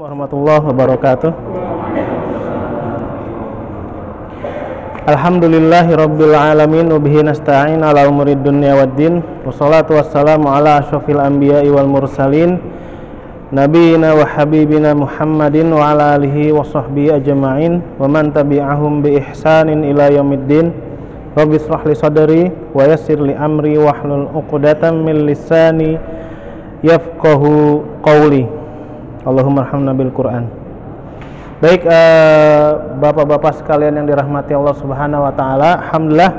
Warahmatullahi wabarakatuh. Alhamdulillahirabbil alamin wa bihi nasta'in ala umurid dunya waddin. Wassalatu wassalamu ala asyrofil anbiya'i wal mursalin nabiyina wa habibina Muhammadin wa ala alihi wa sahbihi ajma'in wa man tabi'ahum bi ihsanin ila yaumiddin. Rabbi shrah li sadri wa yassir li amri wahlul 'uqdatam min lisani yafqahu qawli. Allahumma arhamna bil Qur'an. Baik, bapak-bapak sekalian yang dirahmati Allah Subhanahu wa taala, alhamdulillah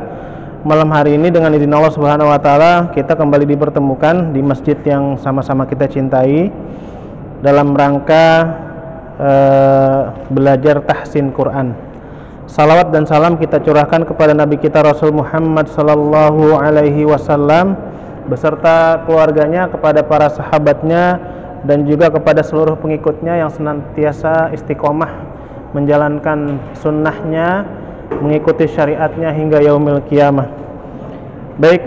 malam hari ini dengan izin Allah Subhanahu wa taala kita kembali dipertemukan di masjid yang sama-sama kita cintai dalam rangka belajar tahsin Quran. Salawat dan salam kita curahkan kepada Nabi kita Rasul Muhammad sallallahu alaihi wasallam beserta keluarganya, kepada para sahabatnya dan juga kepada seluruh pengikutnya yang senantiasa istiqomah menjalankan sunnahnya, mengikuti syariatnya hingga yaumil qiyamah. Baik,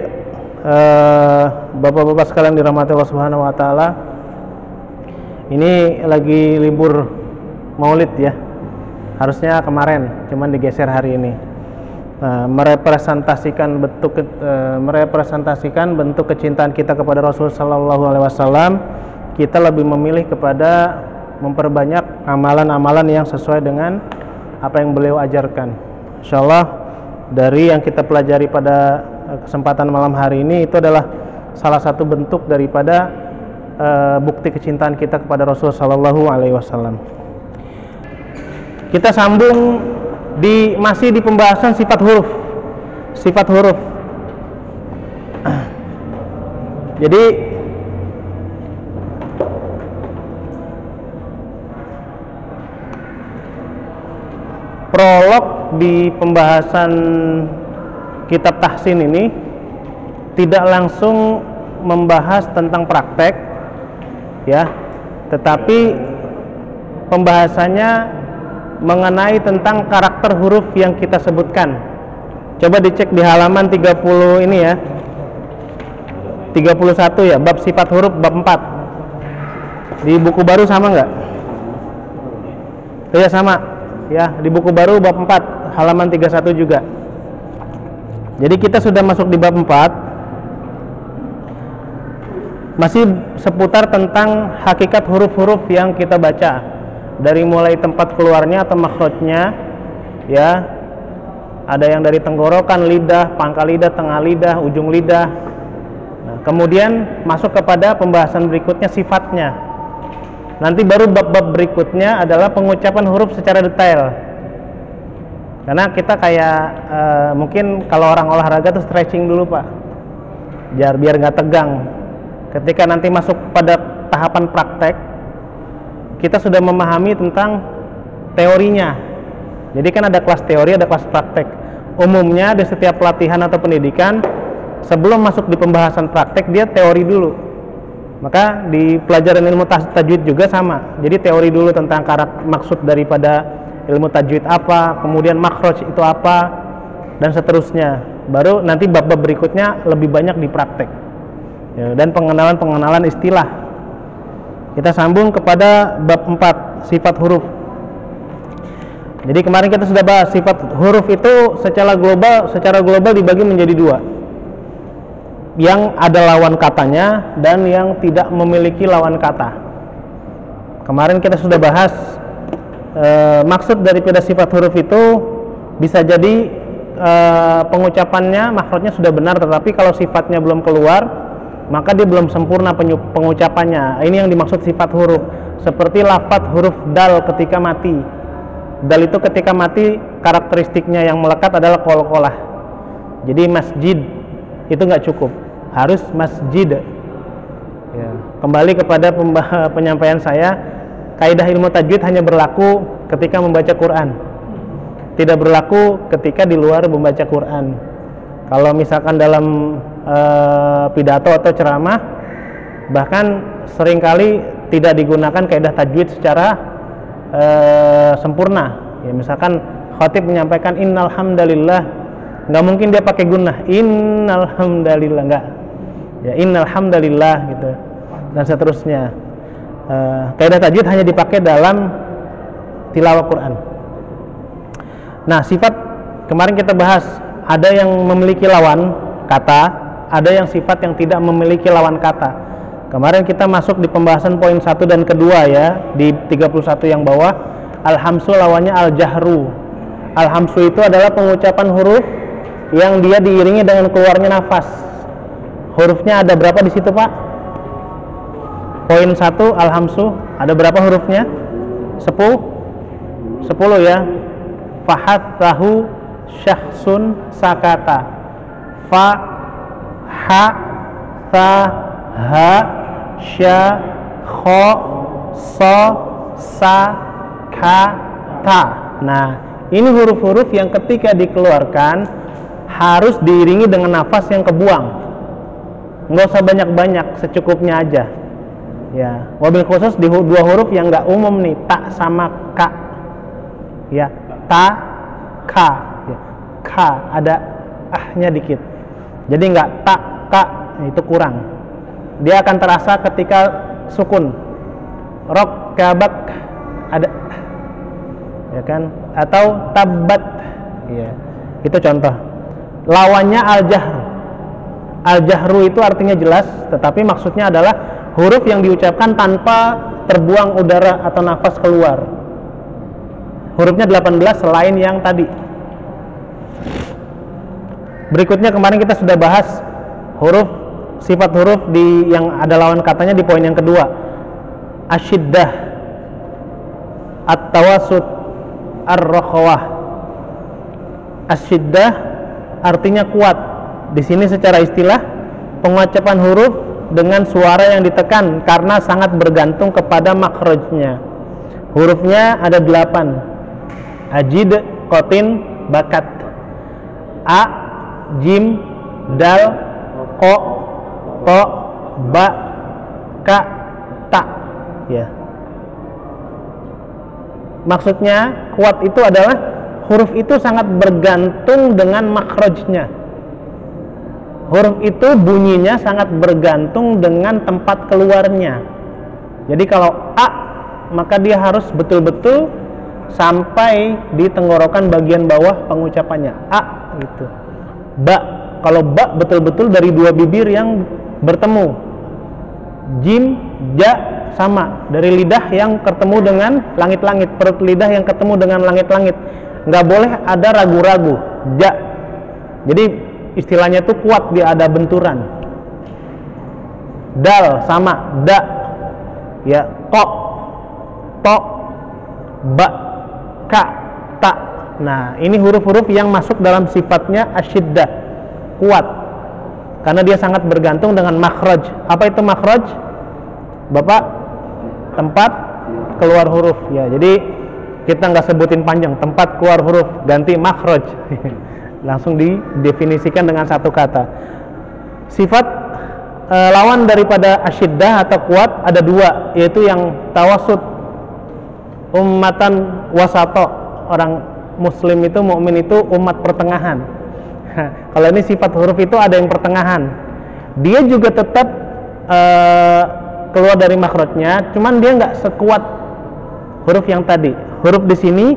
bapak-bapak sekalian dirahmati Allah Subhanahu wa taala, ini lagi libur Maulid ya, harusnya kemarin cuman digeser hari ini. Merepresentasikan bentuk kecintaan kita kepada Rasul sallallahu alaihi wasallam, kita lebih memilih kepada memperbanyak amalan-amalan yang sesuai dengan apa yang beliau ajarkan. Insyaallah dari yang kita pelajari pada kesempatan malam hari ini itu adalah salah satu bentuk daripada bukti kecintaan kita kepada Rasul sallallahu alaihi wasallam. Kita sambung masih di pembahasan sifat huruf. Sifat huruf. Jadi prolog di pembahasan kitab tahsin ini tidak langsung membahas tentang praktek ya, tetapi pembahasannya mengenai tentang karakter huruf yang kita sebutkan. Coba dicek di halaman 30 ini ya, 31 ya, bab sifat huruf bab 4 di buku baru sama nggak? Ya sama ya, di buku baru bab 4 halaman 31 juga. Jadi kita sudah masuk di bab 4, masih seputar tentang hakikat huruf-huruf yang kita baca, dari mulai tempat keluarnya atau makhrajnya ya, ada yang dari tenggorokan, lidah, pangkal lidah, tengah lidah, ujung lidah. Nah, kemudian masuk kepada pembahasan berikutnya sifatnya. Nanti baru bab-bab berikutnya adalah pengucapan huruf secara detail. Karena kita kayak mungkin kalau orang olahraga tuh stretching dulu Pak, biar nggak tegang. Ketika nanti masuk pada tahapan praktek, kita sudah memahami tentang teorinya. Jadi kan ada kelas teori, ada kelas praktek. Umumnya di setiap pelatihan atau pendidikan, sebelum masuk di pembahasan praktek dia teori dulu. Maka di pelajaran ilmu tajwid juga sama. Jadi teori dulu tentang maksud daripada ilmu tajwid apa, kemudian makhraj itu apa, dan seterusnya. Baru nanti bab-bab berikutnya lebih banyak di praktek ya, dan pengenalan istilah. Kita sambung kepada bab 4, sifat huruf. Jadi kemarin kita sudah bahas sifat huruf itu secara global dibagi menjadi 2. Yang ada lawan katanya dan yang tidak memiliki lawan kata. Kemarin kita sudah bahas maksud daripada sifat huruf itu bisa jadi pengucapannya, makhrajnya sudah benar, tetapi kalau sifatnya belum keluar maka dia belum sempurna pengucapannya. Ini yang dimaksud sifat huruf. Seperti lafadz huruf dal ketika mati. Dal itu ketika mati karakteristiknya yang melekat adalah qalqalah. Jadi masjid itu nggak cukup, harus masjid ya. Kembali kepada penyampaian saya, kaidah ilmu tajwid hanya berlaku ketika membaca Quran, tidak berlaku ketika di luar membaca Quran. Kalau misalkan dalam pidato atau ceramah, bahkan seringkali tidak digunakan kaidah tajwid secara sempurna ya. Misalkan khatib menyampaikan innal hamdalillah, nggak mungkin dia pakai gunnah innal hamdalillah, nggak ya, innal hamdalillah gitu, dan seterusnya. Kaidah tajwid hanya dipakai dalam tilawah Quran. Nah, sifat kemarin kita bahas, ada yang memiliki lawan kata, ada yang sifat yang tidak memiliki lawan kata. Kemarin kita masuk di pembahasan poin 1 dan kedua ya, di 31 yang bawah. Al-hamsu lawannya al-jahru. Al-hamsu itu adalah pengucapan huruf yang dia diiringi dengan keluarnya nafas. Hurufnya ada berapa di situ, Pak? Poin 1 al-hamsu ada berapa hurufnya? 10 ya. Fahathahu syakhsun sakata. Fa, ha, tha, ha, sya, kho, so, sa, ka, ta. Nah, ini huruf-huruf yang ketika dikeluarkan harus diiringi dengan nafas yang kebuang. Nggak usah banyak-banyak, secukupnya aja. Ya, wabil khusus di dua huruf yang nggak umum nih, ta sama ka. Ya, ta, ka. Ya, ka ada ahnya dikit. Jadi nggak ta, ka, itu kurang. Dia akan terasa ketika sukun. Rok, kabak, ada, ya kan? Atau tabat. Ya, itu contoh. Lawannya al-jahru. Al-jahru itu artinya jelas, tetapi maksudnya adalah huruf yang diucapkan tanpa terbuang udara atau nafas keluar. Hurufnya 18 selain yang tadi. Berikutnya kemarin kita sudah bahas huruf, sifat huruf di yang ada lawan katanya di poin yang kedua. Asyiddah, at-tawasut, ar-rakhawah. Asyiddah artinya kuat. Di sini secara istilah pengucapan huruf dengan suara yang ditekan karena sangat bergantung kepada makhrajnya. Hurufnya ada 8. Ajid, qatin, bakat. A, jim, dal, ko, to, ba, ka, ta. Ya. Maksudnya kuat itu adalah huruf itu sangat bergantung dengan makhrajnya. Huruf itu bunyinya sangat bergantung dengan tempat keluarnya. Jadi kalau A, maka dia harus betul-betul sampai di tenggorokan bagian bawah pengucapannya. A gitu. Ba, kalau ba betul-betul dari dua bibir yang bertemu. Jim, ja sama, dari lidah yang ketemu dengan langit-langit, perut lidah yang ketemu dengan langit-langit. Nggak boleh ada ragu-ragu. Ja. Jadi istilahnya itu kuat, dia ada benturan. Dal sama, da, ya, ko, to, ba, ka, ta. Nah, ini huruf-huruf yang masuk dalam sifatnya asyiddah, kuat, karena dia sangat bergantung dengan makhraj. Apa itu makhraj, Bapak? Tempat keluar huruf. Ya, jadi kita nggak sebutin panjang, tempat keluar huruf, ganti makhraj. Langsung didefinisikan dengan satu kata. Sifat lawan daripada asyiddah atau kuat ada dua, yaitu yang tawasud, ummatan wasato. Orang muslim itu, mukmin itu umat pertengahan. Kalau ini sifat huruf itu ada yang pertengahan. Dia juga tetap keluar dari makhrajnya, cuman dia nggak sekuat huruf yang tadi. Huruf di sini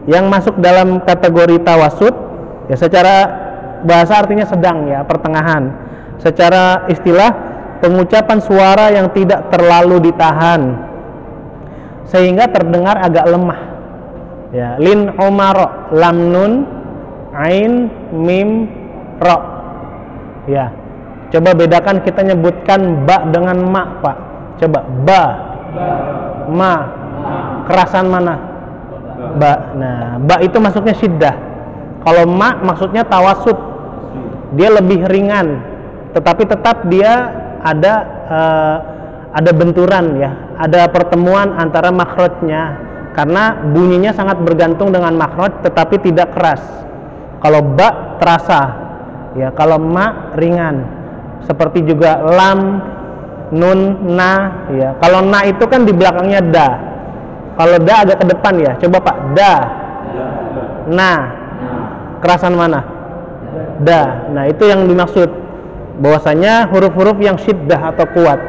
yang masuk dalam kategori tawasud, ya secara bahasa artinya sedang, ya, pertengahan. Secara istilah pengucapan suara yang tidak terlalu ditahan sehingga terdengar agak lemah. Ya, lin umaro, lam nun, ain, mim, ro. Ya. Coba bedakan, kita nyebutkan ba dengan ma, Pak. Coba ba, ma. Kerasan mana? Ba. Nah, ba itu masuknya syiddah. Kalau ma maksudnya tawasud, dia lebih ringan, tetapi tetap dia ada benturan, ya, ada pertemuan antara makhrajnya, karena bunyinya sangat bergantung dengan makhraj, tetapi tidak keras. Kalau ba terasa, ya, kalau ma ringan. Seperti juga lam, nun, na, ya. Kalau na itu kan di belakangnya da. Kalau da agak ke depan, ya. Coba Pak, da, na. Kerasan mana? Da. Nah, itu yang dimaksud bahwasanya huruf-huruf yang syiddah atau kuat.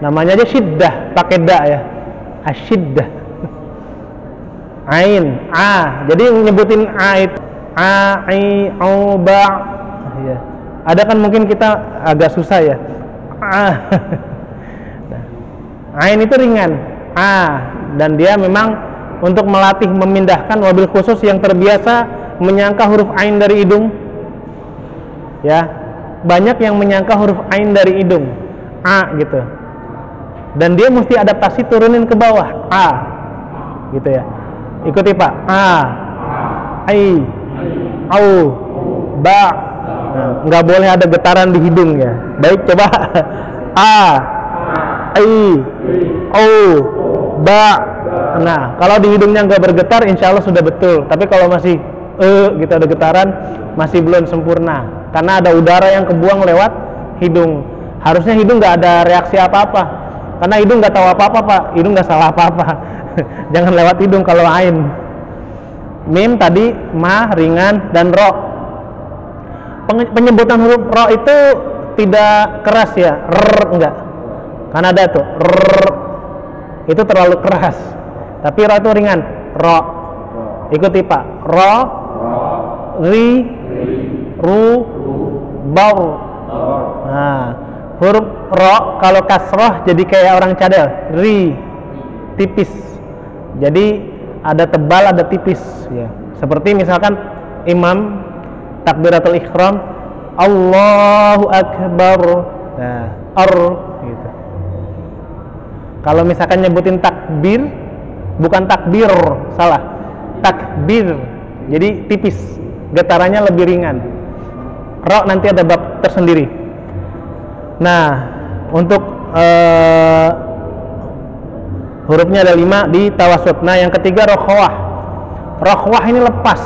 Namanya aja syiddah, pakai da ya. Asyiddah. Ain, a. Jadi nyebutin a itu a, i, au, ba. Ya. Ada kan mungkin kita agak susah ya. A. Ain itu ringan. A, dan dia memang untuk melatih memindahkan, wabil khusus yang terbiasa menyangka huruf ain dari hidung. Ya. Banyak yang menyangka huruf ain dari hidung. A gitu. Dan dia mesti adaptasi turunin ke bawah. A. Gitu ya. Ikuti Pak. A, ai, au, ba. Nah, nggak boleh ada getaran di hidung ya. Baik, coba. A, ai, au, ba. Nah, kalau di hidungnya nggak bergetar, insya Allah sudah betul. Tapi kalau masih gitu ada getaran, masih belum sempurna. Karena ada udara yang kebuang lewat hidung. Harusnya hidung nggak ada reaksi apa-apa. Karena hidung nggak tahu apa-apa Pak. Hidung nggak salah apa-apa. Jangan lewat hidung kalau ain. Mim tadi ma ringan dan ro. Penyebutan huruf ro itu tidak keras ya, enggak. Karena ada tuh itu terlalu keras. Tapi ro itu ringan. Ro. Ikuti Pak. Ro, ri, ru, bau. Nah, huruf ro kalau kasroh jadi kayak orang cadel. Ri, tipis. Jadi ada tebal, ada tipis ya. Seperti misalkan imam takbiratul ihram Allahu akbar. Nah, gitu. Kalau misalkan nyebutin takbir, bukan takbir, salah. Takbir. Jadi tipis, getarannya lebih ringan. Ro nanti ada bab tersendiri. Nah, untuk hurufnya ada 5 di tawasud. Nah, yang ketiga rokhwah. Rokhwah ini lepas.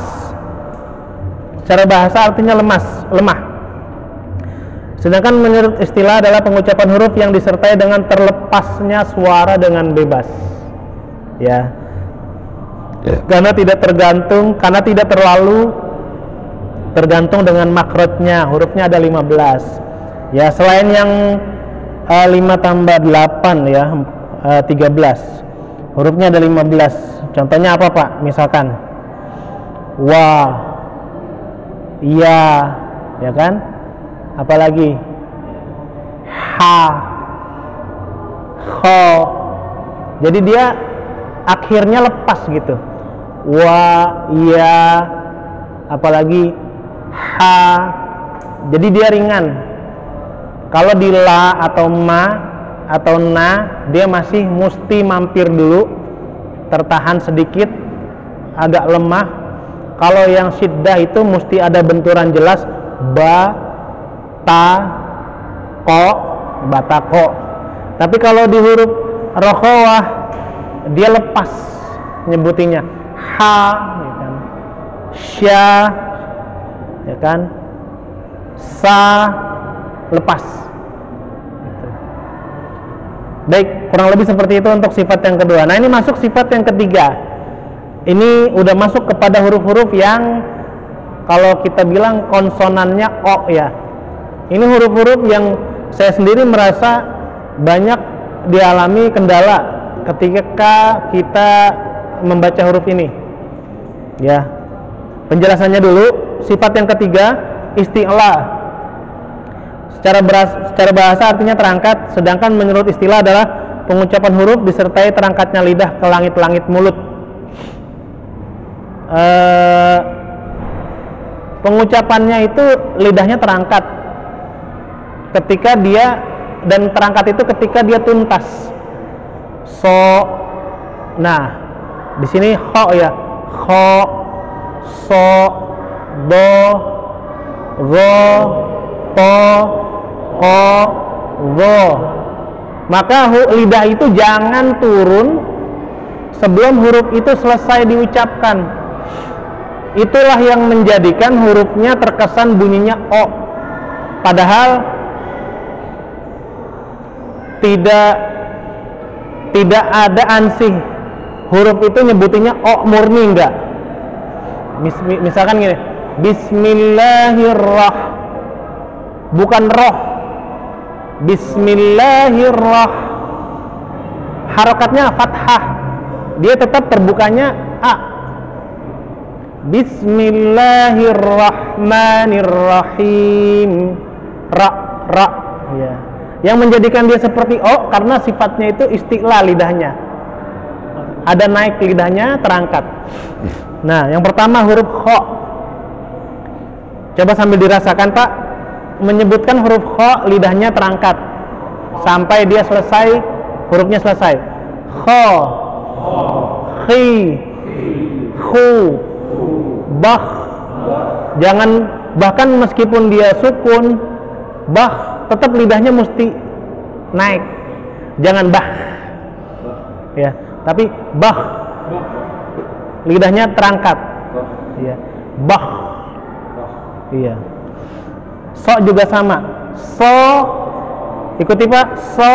Secara bahasa artinya lemah. Sedangkan menurut istilah adalah pengucapan huruf yang disertai dengan terlepasnya suara dengan bebas. Ya. Karena tidak terlalu tergantung dengan makrotnya. Hurufnya ada 15. Ya, selain yang 5 tambah 8 ya. 13. Hurufnya ada 15. Contohnya apa Pak? Misalkan wa, ya, ya kan? Apalagi ha, kho. Jadi dia akhirnya lepas gitu. Wa, ya, apalagi ha. Jadi dia ringan. Kalau di la atau ma atau na, dia masih mesti mampir dulu, tertahan sedikit, agak lemah. Kalau yang syiddah itu mesti ada benturan jelas, ba, ta, ko, batako. Tapi kalau di huruf rokhawah dia lepas nyebutinnya, ha, ya kan? Sya, ya kan? Sa, lepas. Baik, kurang lebih seperti itu untuk sifat yang kedua. Nah, ini masuk sifat yang ketiga. Ini udah masuk kepada huruf-huruf yang kalau kita bilang konsonannya o ya. Ini huruf-huruf yang saya sendiri merasa banyak dialami kendala ketika kita membaca huruf ini. Ya. Penjelasannya dulu, sifat yang ketiga isti'la. Secara bahasa artinya terangkat, sedangkan menurut istilah adalah pengucapan huruf disertai terangkatnya lidah ke langit-langit mulut. Pengucapannya itu lidahnya terangkat ketika dia, dan terangkat itu ketika dia tuntas. So, nah di sini kho ya, kho, so, do, go, to, ko, go. Maka lidah itu jangan turun sebelum huruf itu selesai diucapkan. Itulah yang menjadikan hurufnya terkesan bunyinya o, padahal tidak ada ansih. Huruf itu nyebutinnya o murni, enggak. Misalkan gini, Bismillahirrahmanirrahim, bukan roh. Bismillahirrahmanirrahim. harokatnya fathah, dia tetap terbukanya a. Bismillahirrahmanirrahim. Ra, ya. Yang menjadikan dia seperti o karena sifatnya itu isti'la lidahnya. Ada naik lidahnya, terangkat. Nah, yang pertama huruf kho. Coba sambil dirasakan, Pak. Menyebutkan huruf kho, lidahnya terangkat sampai dia selesai, hurufnya selesai. Kho, khi, khu, bah. Jangan, bahkan meskipun dia sukun, bah, tetap lidahnya mesti naik. Jangan bah, ya, tapi bah, lidahnya terangkat, ya, bah, iya. So juga sama, so, ikuti Pak, so,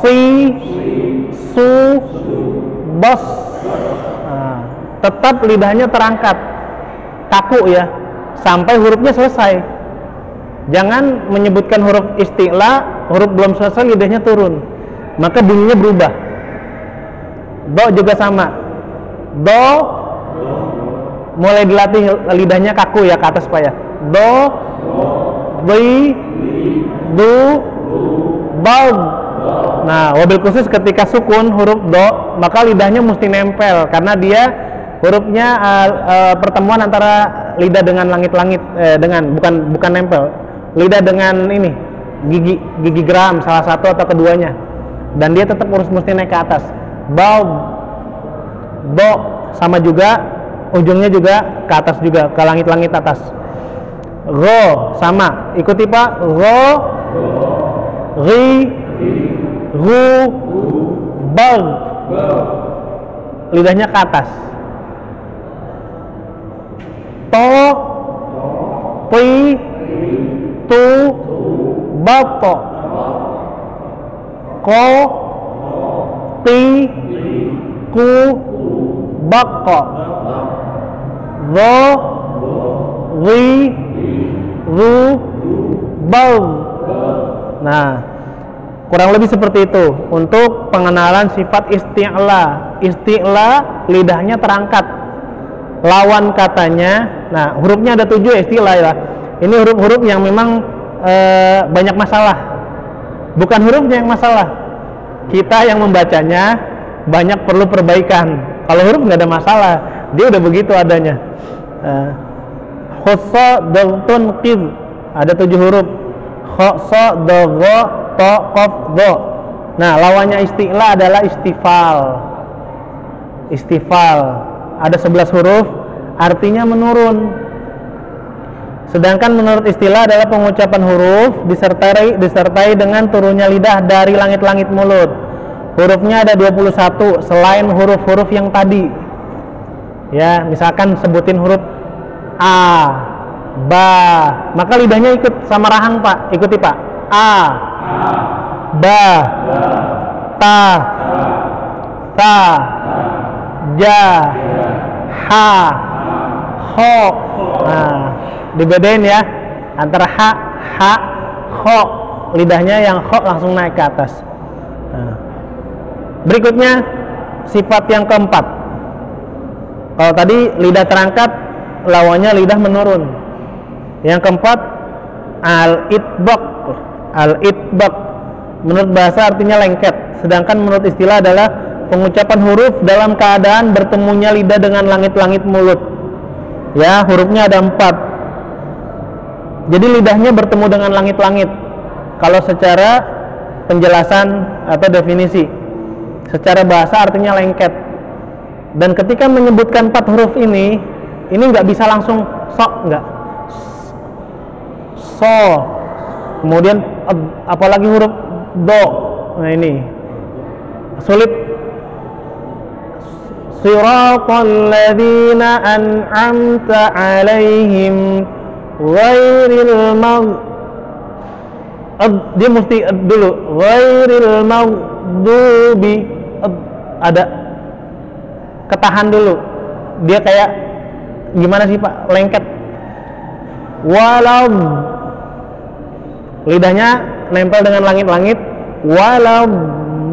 si, su, bos. Nah, tetap lidahnya terangkat, kaku ya, sampai hurufnya selesai. Jangan menyebutkan huruf isti'la, huruf belum selesai lidahnya turun, maka bunyinya berubah. Do juga sama, do mulai dilatih lidahnya kaku ya, ke atas Pak ya. Do, di, du, bal. Nah, wabil khusus ketika sukun huruf do, maka lidahnya mesti nempel karena dia hurufnya pertemuan antara lidah dengan langit-langit, dengan bukan nempel, lidah dengan ini gigi geram salah satu atau keduanya, dan dia tetap harus mesti naik ke atas. Bal, do sama juga, ujungnya juga ke atas juga, ke langit-langit atas. Go sama, ikuti Pak, go, ri, ru, bal, lidahnya ke atas. To, pi, tu, bato, ko, ti, ku, bako, ro, ri, ru, bal. Nah, kurang lebih seperti itu untuk pengenalan sifat isti'la. Isti'la lidahnya terangkat, lawan katanya. Nah, hurufnya ada 7 isti'la ya. Ini huruf-huruf yang memang banyak masalah. Bukan hurufnya yang masalah, kita yang membacanya banyak perlu perbaikan. Kalau huruf nggak ada masalah, dia udah begitu adanya. Khosa, dogtun, qid, ada 7 huruf. Khosa, dogo, to, kof, do. Nah, lawannya isti'la adalah istifal. Istifal ada 11 huruf, artinya menurun. Sedangkan menurut istilah adalah pengucapan huruf disertai dengan turunnya lidah dari langit-langit mulut. Hurufnya ada 21 selain huruf-huruf yang tadi. Ya, misalkan sebutin huruf a, ba, maka lidahnya ikut sama rahang Pak. Ikuti Pak. A, ba, ta, ta, ja, ha, ho. Nah, dibedain ya antara ha, ho, lidahnya yang ho langsung naik ke atas. Nah, berikutnya sifat yang keempat. Kalau tadi lidah terangkat, lawannya lidah menurun. Yang keempat al-itbaq. Al-itbaq menurut bahasa artinya lengket, sedangkan menurut istilah adalah pengucapan huruf dalam keadaan bertemunya lidah dengan langit-langit mulut. Ya, hurufnya ada 4. Jadi lidahnya bertemu dengan langit-langit. Kalau secara penjelasan atau definisi, secara bahasa artinya lengket. Dan ketika menyebutkan 4 huruf ini nggak bisa langsung so, nggak. So, kemudian apalagi huruf do. Nah, ini sulit. Siratal ladzina an'amta 'alaihim ghairil dia mesti dulu ghairil maghdubi, ada ketahan dulu, dia kayak gimana sih Pak, lengket. Walau, lidahnya nempel dengan langit-langit. Walau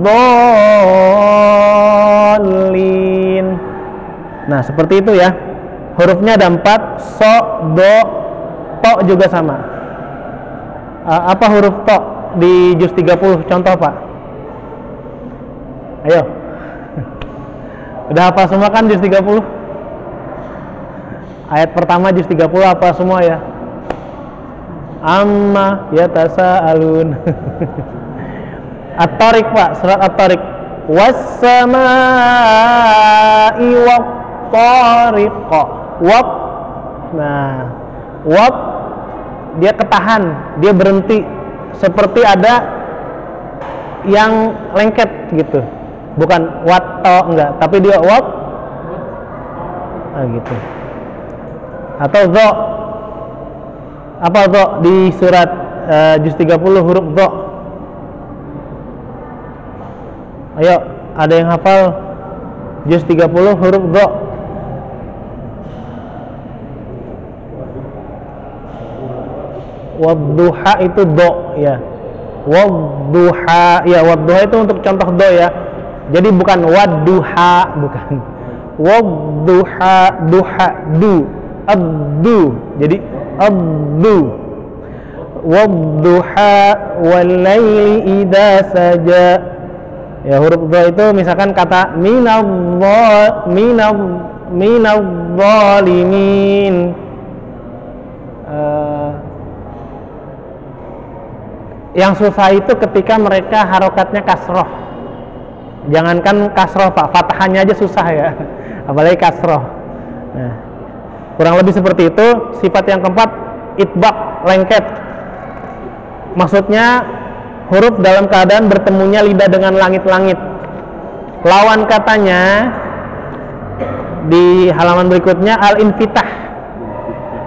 waladdallin. Nah, seperti itu ya. Hurufnya ada 4, so, do, to juga sama. Apa huruf to di juz 30? Contoh, Pak. Ayo. Udah hafal semua kan juz 30? Ayat pertama juz 30 apa semua ya? Amma yatasaalun. At-Tariq, Pak, surat At-Tariq. Was-samaa'i wat-tariq. Wab. Nah, wab dia ketahan, dia berhenti seperti ada yang lengket gitu. Bukan wat-to enggak, tapi dia wab. Nah, gitu. Atau dho. Apa dho di surat juz 30 huruf dho? Ayo, ada yang hafal juz 30 huruf dho? Wadduha itu do ya. Wadduha ya, wadduha itu untuk contoh do ya. Jadi bukan wadduha, bukan. Wadduha, duha, du, abdu. Jadi abdu. Wadduha walaili idza saja. Ya, huruf do itu misalkan kata minadh-dhalimin. Yang susah itu ketika mereka harokatnya kasroh. Jangankan kasroh, Pak, fatahanya aja susah ya, apalagi kasroh. Nah, kurang lebih seperti itu. Sifat yang keempat, itbaq, lengket. Maksudnya huruf dalam keadaan bertemunya lidah dengan langit-langit. Lawan katanya di halaman berikutnya al-infitah,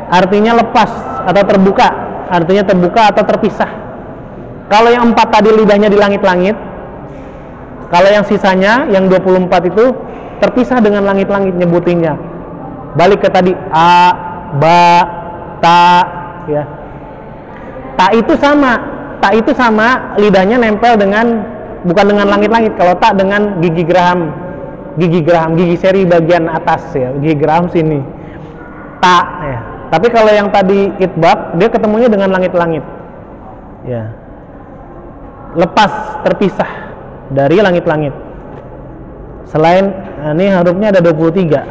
artinya lepas atau terbuka, artinya terbuka atau terpisah. Kalau yang 4 tadi lidahnya di langit-langit, kalau yang sisanya yang 24 itu terpisah dengan langit-langit nyebutinnya. Balik ke tadi a, ba, ta ya. Ta itu sama lidahnya nempel dengan, bukan dengan langit-langit. Kalau ta dengan gigi geraham, gigi seri bagian atas ya, gigi geraham sini. Ta ya. Tapi kalau yang tadi itbaq, dia ketemunya dengan langit-langit. Ya. Lepas, terpisah dari langit-langit. Selain ini hurufnya ada 23.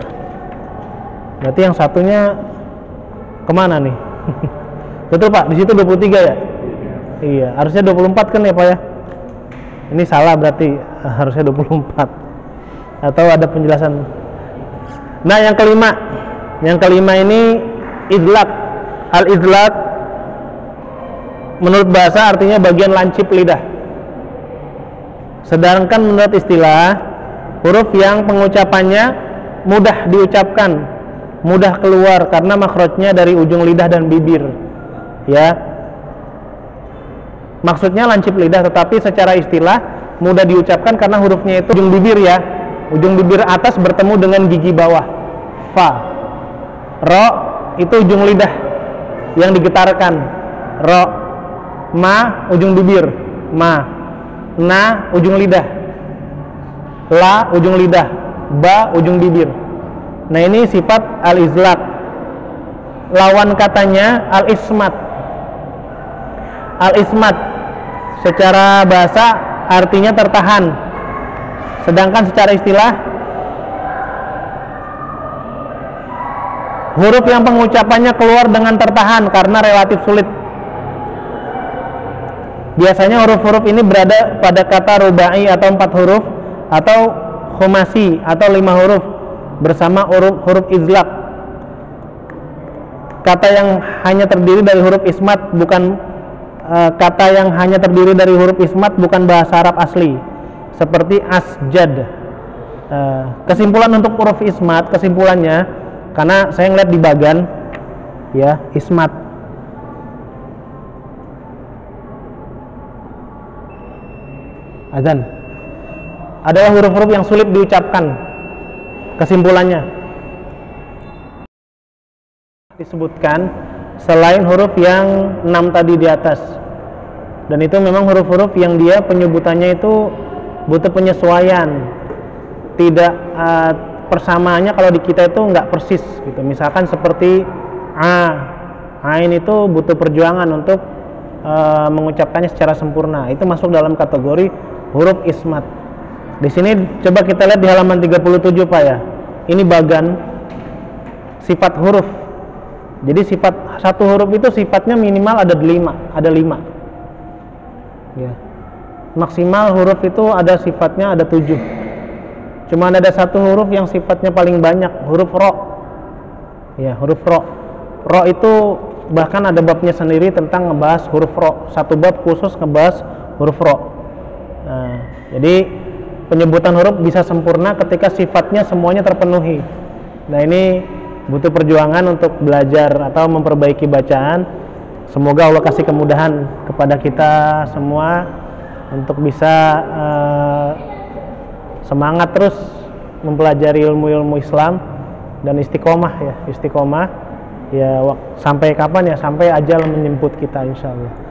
Berarti yang satunya kemana nih? Betul, Pak, di situ 23 ya? Iya, harusnya 24 kan ya, Pak ya? Ini salah berarti, harusnya 24. Atau ada penjelasan. Nah, yang kelima ini idlaq. Al-idlaq menurut bahasa artinya bagian lancip lidah. Sedangkan menurut istilah, huruf yang pengucapannya mudah diucapkan, mudah keluar karena makhrajnya dari ujung lidah dan bibir. Ya. Maksudnya lancip lidah, tetapi secara istilah mudah diucapkan karena hurufnya itu ujung bibir ya. Ujung bibir atas bertemu dengan gigi bawah. Fa. Ro itu ujung lidah yang digetarkan. Ro. Ma ujung bibir. Ma. Na ujung lidah, la ujung lidah, ba ujung bibir. Nah, ini sifat al-izlaq. Lawan katanya al-ismat. Al-ismat secara bahasa artinya tertahan, sedangkan secara istilah huruf yang pengucapannya keluar dengan tertahan karena relatif sulit. Biasanya huruf-huruf ini berada pada kata rubai atau 4 huruf, atau khumasi atau 5 huruf bersama huruf izlaq. Kata yang hanya terdiri dari huruf ismat bukan bukan bahasa Arab asli, seperti asjad. Kesimpulan untuk huruf ismat, kesimpulannya, karena saya ngeliat di bagan ya, ismat azan adalah huruf-huruf yang sulit diucapkan. Kesimpulannya disebutkan selain huruf yang 6 tadi di atas, dan itu memang huruf-huruf yang dia penyebutannya itu butuh penyesuaian. Tidak persamaannya kalau di kita itu nggak persis gitu. Misalkan seperti ain itu butuh perjuangan untuk mengucapkannya secara sempurna. Itu masuk dalam kategori huruf ismat. Di sini coba kita lihat di halaman 37 Pak ya. Ini bagan sifat huruf. Jadi sifat satu huruf itu sifatnya minimal ada 5, ya. Maksimal huruf itu ada sifatnya ada 7. Cuma ada satu huruf yang sifatnya paling banyak, huruf ro. Ya, huruf ro. Ro itu bahkan ada babnya sendiri tentang ngebahas huruf ro. Satu bab khusus ngebahas huruf ro. Nah, jadi penyebutan huruf bisa sempurna ketika sifatnya semuanya terpenuhi. Nah, ini butuh perjuangan untuk belajar atau memperbaiki bacaan. Semoga Allah kasih kemudahan kepada kita semua untuk bisa semangat terus mempelajari ilmu-ilmu Islam dan istiqomah ya, sampai kapan ya, sampai ajal menjemput kita insyaallah.